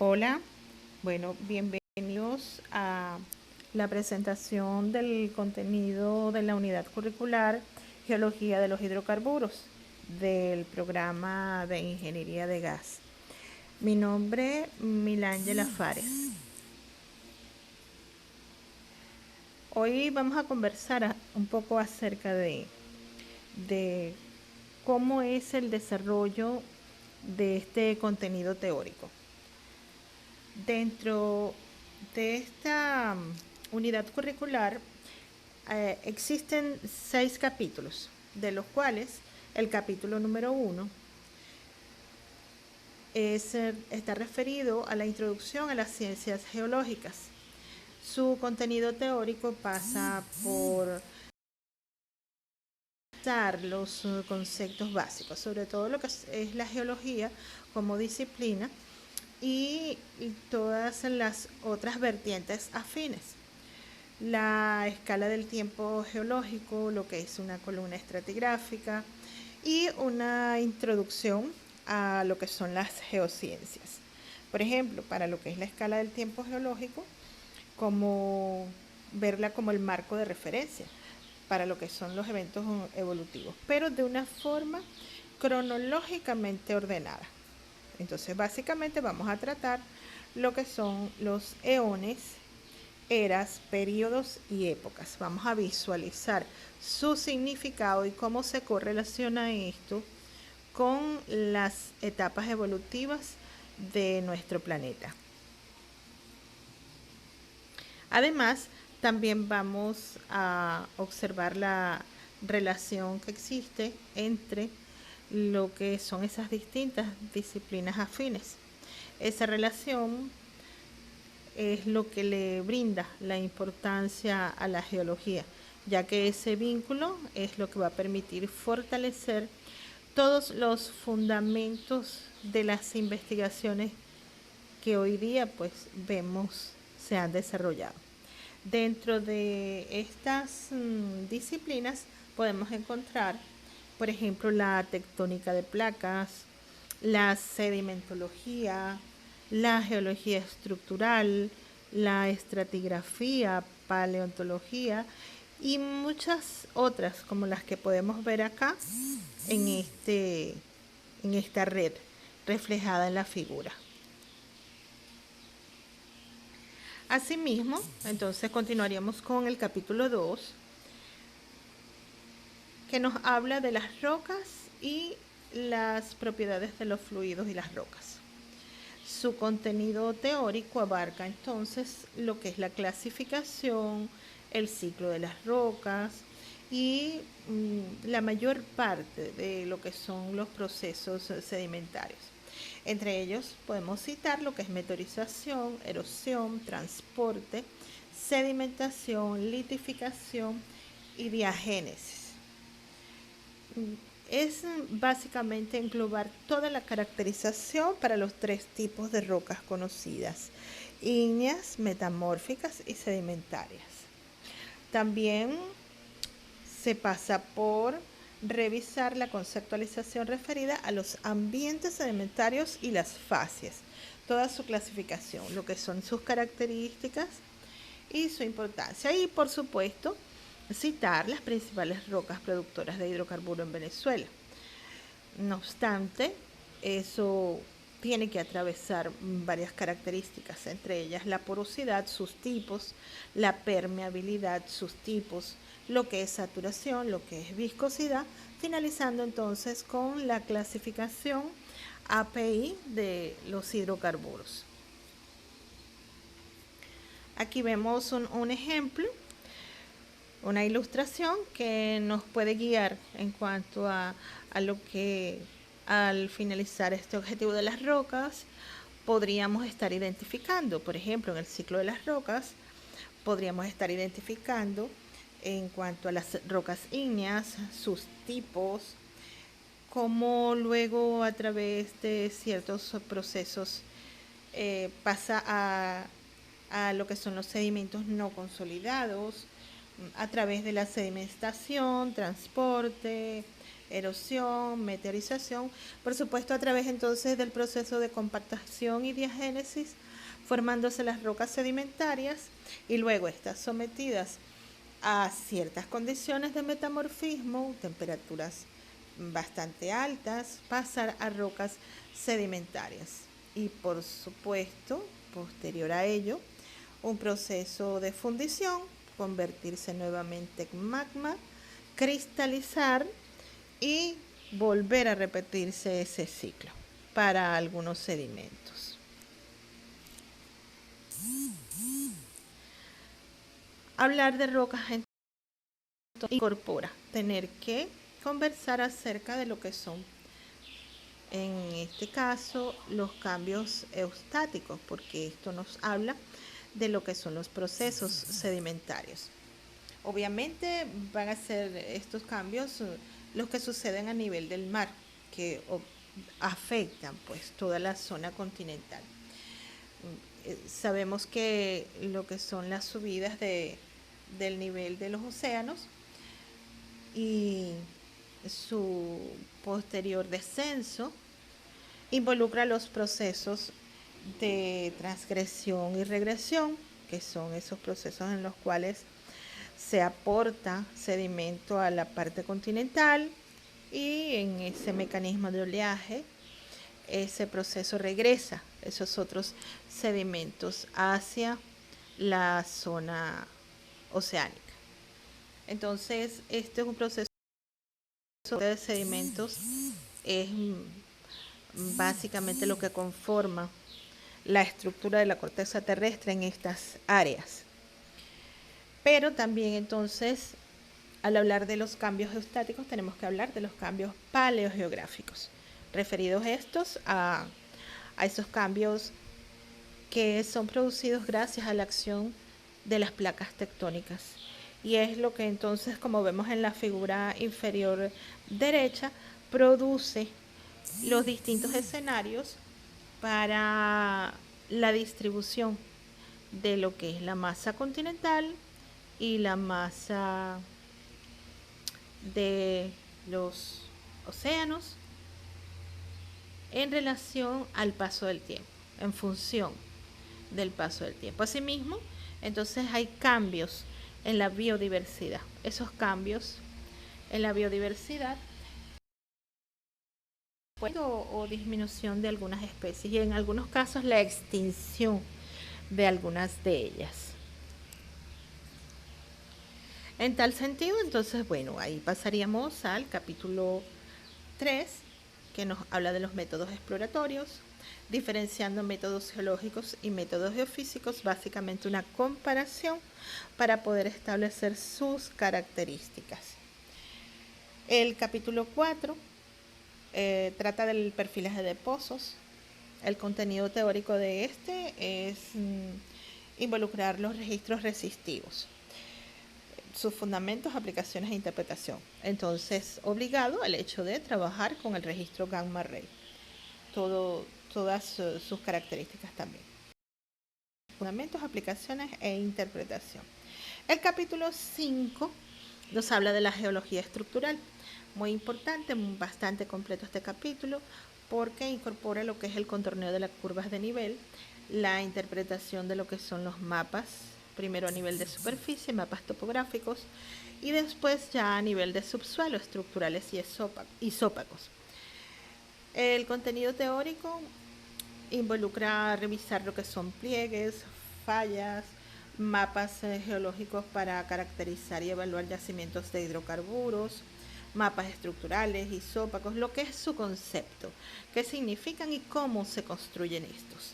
Hola, bueno, bienvenidos a la presentación del contenido de la unidad curricular Geología de los Hidrocarburos del programa de Ingeniería de Gas. Mi nombre es Milángela Fares. Hoy vamos a conversar un poco acerca de cómo es el desarrollo de este contenido teórico. Dentro de esta unidad curricular existen 6 capítulos, de los cuales el capítulo número 1 está referido a la introducción a las ciencias geológicas. Su contenido teórico pasa por dar los conceptos básicos, sobre todo lo que es la geología como disciplina y todas las otras vertientes afines. La escala del tiempo geológico, lo que es una columna estratigráfica y una introducción a lo que son las geociencias. Por ejemplo, para lo que es la escala del tiempo geológico, como verla como el marco de referencia para lo que son los eventos evolutivos, pero de una forma cronológicamente ordenada. Entonces, básicamente vamos a tratar lo que son los eones, eras, periodos y épocas. Vamos a visualizar su significado y cómo se correlaciona esto con las etapas evolutivas de nuestro planeta. Además, también vamos a observar la relación que existe entre lo que son esas distintas disciplinas afines. Esa relación es lo que le brinda la importancia a la geología, ya que ese vínculo es lo que va a permitir fortalecer todos los fundamentos de las investigaciones que hoy día pues vemos se han desarrollado. Dentro de estas disciplinas podemos encontrar, por ejemplo, la tectónica de placas, la sedimentología, la geología estructural, la estratigrafía, paleontología y muchas otras como las que podemos ver acá en esta red reflejada en la figura. Asimismo, entonces continuaríamos con el capítulo 2, que nos habla de las rocas y las propiedades de los fluidos y las rocas. Su contenido teórico abarca entonces lo que es la clasificación, el ciclo de las rocas y la mayor parte de lo que son los procesos sedimentarios. Entre ellos podemos citar lo que es meteorización, erosión, transporte, sedimentación, litificación y diagénesis. Es básicamente englobar toda la caracterización para los 3 tipos de rocas conocidas: ígneas, metamórficas y sedimentarias. También se pasa por revisar la conceptualización referida a los ambientes sedimentarios y las fases, toda su clasificación, lo que son sus características y su importancia. Y por supuesto, citar las principales rocas productoras de hidrocarburo en Venezuela. No obstante, eso tiene que atravesar varias características, entre ellas la porosidad, sus tipos, la permeabilidad, sus tipos, lo que es saturación, lo que es viscosidad, finalizando entonces con la clasificación API de los hidrocarburos. Aquí vemos un ejemplo, una ilustración que nos puede guiar en cuanto a lo que al finalizar este objetivo de las rocas podríamos estar identificando. Por ejemplo, en el ciclo de las rocas podríamos estar identificando en cuanto a las rocas ígneas, sus tipos, cómo luego a través de ciertos procesos pasa a lo que son los sedimentos no consolidados, a través de la sedimentación, transporte, erosión, meteorización, por supuesto a través entonces del proceso de compactación y diagénesis, formándose las rocas sedimentarias y luego estas sometidas a ciertas condiciones de metamorfismo, temperaturas bastante altas, pasar a rocas sedimentarias. Y por supuesto, posterior a ello, un proceso de fundición, convertirse nuevamente en magma, cristalizar y volver a repetirse ese ciclo para algunos sedimentos. Hablar de rocas incorpora tener que conversar acerca de lo que son, en este caso, los cambios eustáticos, porque esto nos habla de lo que son los procesos sedimentarios. Obviamente van a ser estos cambios los que suceden a nivel del mar, que afectan pues toda la zona continental. Sabemos que lo que son las subidas del nivel de los océanos y su posterior descenso involucra los procesos de transgresión y regresión, que son esos procesos en los cuales se aporta sedimento a la parte continental y en ese mecanismo de oleaje ese proceso regresa esos otros sedimentos hacia la zona oceánica. Entonces, este es un proceso de sedimentos, es básicamente lo que conforma la estructura de la corteza terrestre en estas áreas. Pero también entonces, al hablar de los cambios geostáticos, tenemos que hablar de los cambios paleogeográficos, referidos estos a esos cambios que son producidos gracias a la acción de las placas tectónicas. Y es lo que entonces, como vemos en la figura inferior derecha, produce los distintos escenarios para la distribución de lo que es la masa continental y la masa de los océanos en relación al paso del tiempo, en función del paso del tiempo. Asimismo, entonces hay cambios en la biodiversidad. Esos cambios en la biodiversidad o disminución de algunas especies y en algunos casos la extinción de algunas de ellas. En tal sentido, entonces, bueno, ahí pasaríamos al capítulo 3, que nos habla de los métodos exploratorios, diferenciando métodos geológicos y métodos geofísicos, básicamente una comparación para poder establecer sus características. El capítulo 4 trata del perfilaje de pozos. El contenido teórico de este es involucrar los registros resistivos, sus fundamentos, aplicaciones e interpretación. Entonces, obligado al hecho de trabajar con el registro gamma ray, todas sus características también. Fundamentos, aplicaciones e interpretación. El capítulo 5 nos habla de la geología estructural. Muy importante, bastante completo este capítulo, porque incorpora lo que es el contorneo de las curvas de nivel, la interpretación de lo que son los mapas, primero a nivel de superficie, mapas topográficos, y después ya a nivel de subsuelo, estructurales y isópacos. El contenido teórico involucra revisar lo que son pliegues, fallas, mapas geológicos para caracterizar y evaluar yacimientos de hidrocarburos, mapas estructurales, isópacos, lo que es su concepto, qué significan y cómo se construyen estos.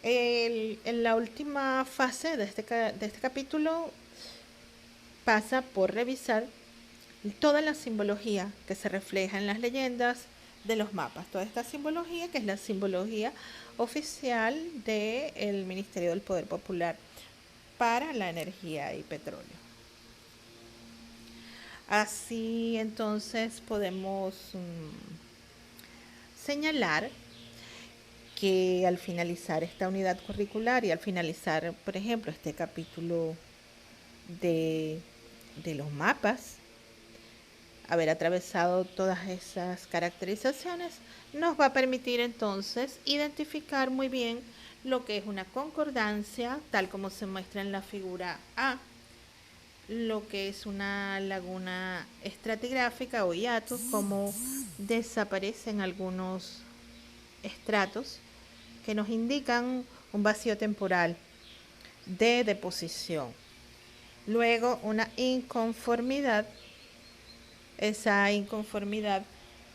En la última fase de este capítulo pasa por revisar toda la simbología que se refleja en las leyendas de los mapas, toda esta simbología que es la simbología oficial del Ministerio del Poder Popular para la Energía y Petróleo. Así entonces podemos señalar que al finalizar esta unidad curricular y al finalizar, por ejemplo, este capítulo de los mapas, haber atravesado todas esas caracterizaciones, nos va a permitir entonces identificar muy bien lo que es una concordancia, tal como se muestra en la figura A, lo que es una laguna estratigráfica o hiato, como desaparecen algunos estratos que nos indican un vacío temporal de deposición. Luego una inconformidad. Esa inconformidad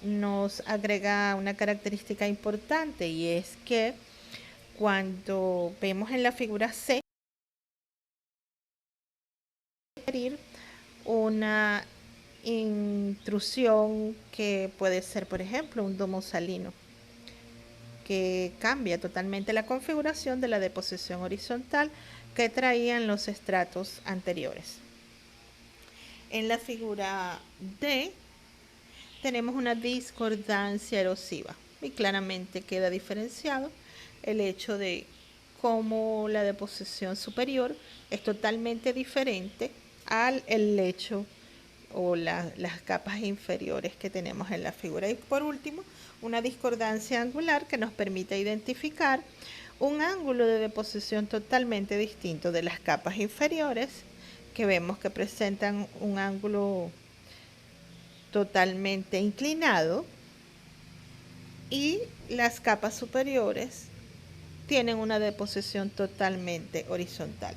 nos agrega una característica importante, y es que cuando vemos en la figura C una intrusión que puede ser, por ejemplo, un domo salino, que cambia totalmente la configuración de la deposición horizontal que traían los estratos anteriores. En la figura D tenemos una discordancia erosiva y claramente queda diferenciado el hecho de cómo la deposición superior es totalmente diferente al lecho o las capas inferiores que tenemos en la figura. Y por último, una discordancia angular que nos permite identificar un ángulo de deposición totalmente distinto de las capas inferiores, que vemos que presentan un ángulo totalmente inclinado, y las capas superiores tienen una deposición totalmente horizontal.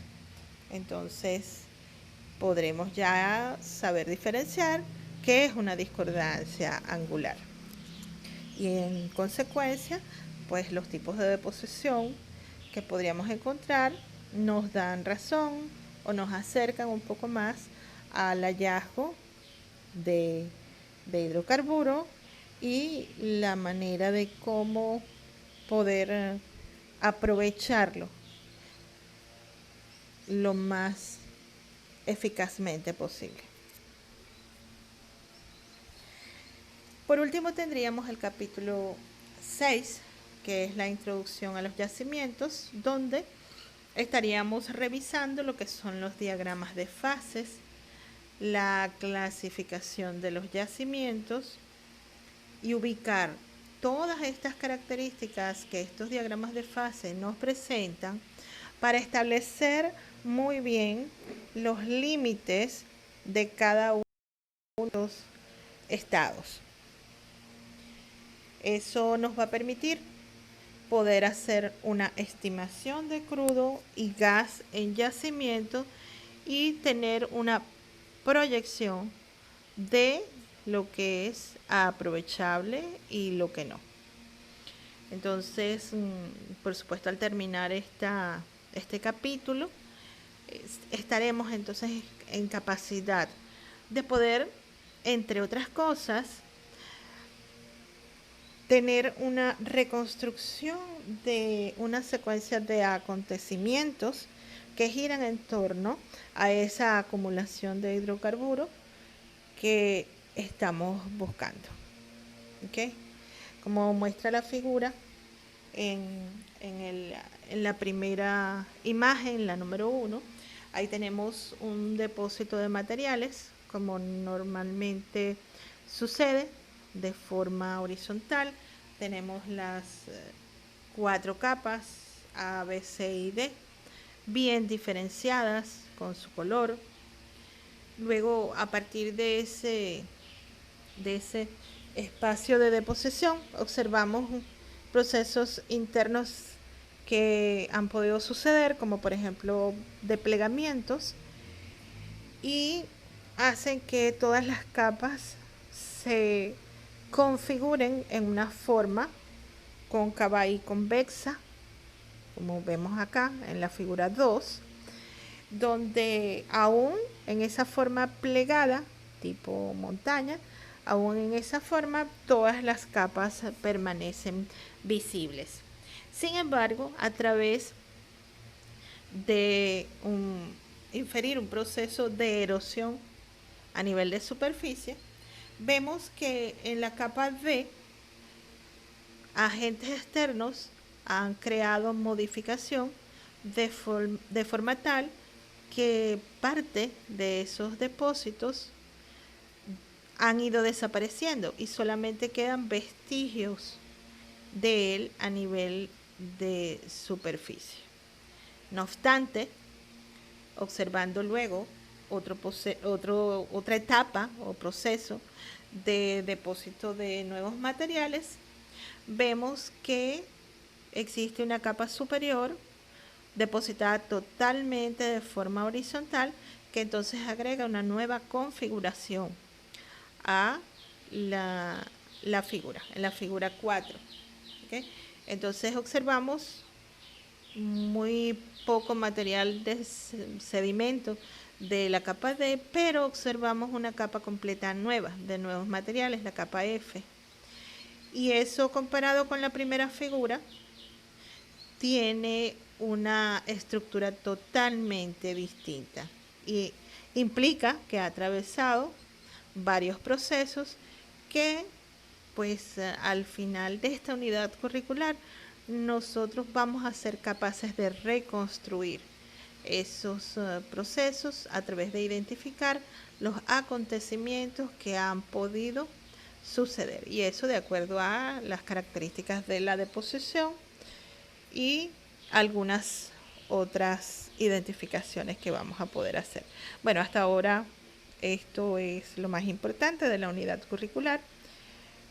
Entonces podremos ya saber diferenciar qué es una discordancia angular, y en consecuencia pues los tipos de deposición que podríamos encontrar nos dan razón o nos acercan un poco más al hallazgo de hidrocarburo y la manera de cómo poder aprovecharlo lo más eficazmente posible. Por último tendríamos el capítulo 6, que es la introducción a los yacimientos, donde estaríamos revisando lo que son los diagramas de fases, la clasificación de los yacimientos y ubicar todas estas características que estos diagramas de fase nos presentan para establecer muy bien los límites de cada uno de los estados. Eso nos va a permitir poder hacer una estimación de crudo y gas en yacimiento y tener una proyección de lo que es aprovechable y lo que no. Entonces, por supuesto, al terminar este capítulo, estaremos entonces en capacidad de poder, entre otras cosas, tener una reconstrucción de una secuencia de acontecimientos que giran en torno a esa acumulación de hidrocarburos que estamos buscando. ¿Okay? Como muestra la figura en la primera imagen, la número 1, ahí tenemos un depósito de materiales, como normalmente sucede, de forma horizontal. Tenemos las 4 capas A, B, C y D, bien diferenciadas con su color. Luego, a partir de ese espacio de deposición, observamos procesos internos que han podido suceder, como por ejemplo desplegamientos, y hacen que todas las capas se configuren en una forma cóncava y convexa, como vemos acá en la figura 2, donde aún en esa forma plegada, tipo montaña, aún en esa forma todas las capas permanecen visibles. Sin embargo, a través de inferir un proceso de erosión a nivel de superficie, vemos que en la capa B, agentes externos han creado modificación de forma tal que parte de esos depósitos han ido desapareciendo y solamente quedan vestigios de él a nivel de superficie. No obstante, observando luego otra etapa o proceso de depósito de nuevos materiales, vemos que existe una capa superior depositada totalmente de forma horizontal, que entonces agrega una nueva configuración a la figura, en la figura 4. ¿Okay? Entonces observamos muy poco material de sedimento de la capa D, pero observamos una capa completa nueva de nuevos materiales, la capa F. Y eso, comparado con la primera figura, tiene una estructura totalmente distinta y implica que ha atravesado varios procesos que, pues, al final de esta unidad curricular nosotros vamos a ser capaces de reconstruir esos procesos a través de identificar los acontecimientos que han podido suceder, y eso de acuerdo a las características de la deposición y algunas otras identificaciones que vamos a poder hacer. Bueno, hasta ahora esto es lo más importante de la unidad curricular.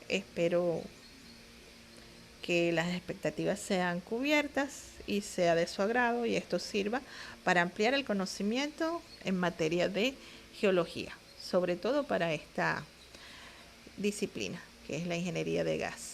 Espero que las expectativas sean cubiertas y sea de su agrado, y esto sirva para ampliar el conocimiento en materia de geología, sobre todo para esta disciplina que es la ingeniería de gas.